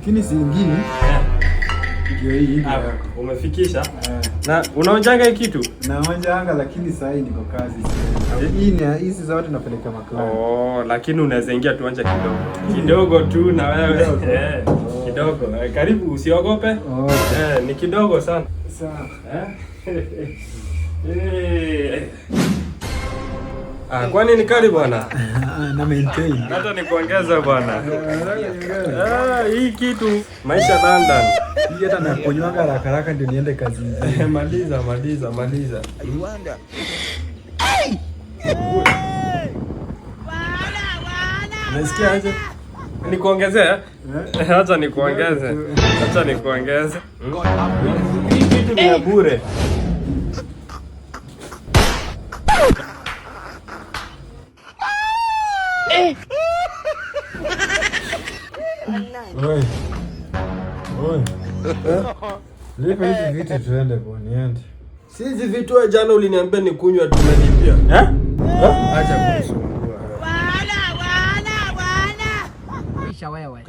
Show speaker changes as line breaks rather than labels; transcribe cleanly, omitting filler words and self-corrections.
Lakini si ingine. Ndio hii ndio yako.
Umefikisha? Na unaonjanga hii kitu?
Naonjanga lakini sasa hii niko kazi. Hii ni hizi zote napeleka maklani.
Oh, lakini unaweza ingia tuanje kidogo. Kidogo tu na wewe. Kidogo. Karibu usiogope. Ni kidogo sana.
Sawa.
Kwani ni kali bwana?
Na maintain.
Hata nikuongeza bwana. Hii kitu maisha London.
Hii hata nakunywanga haraka haraka ndio niende kazi.
Maliza. Nasikia aje? Nikuongezea? Acha nikuongeze. Hii kitu ni ya bure.
Oi. Lipa hizi vitu tuende kwa niende.
Si hizi vitu jana uliniambia nikunywa tumelipia. Acha kunisumbua.
Kisha wewe.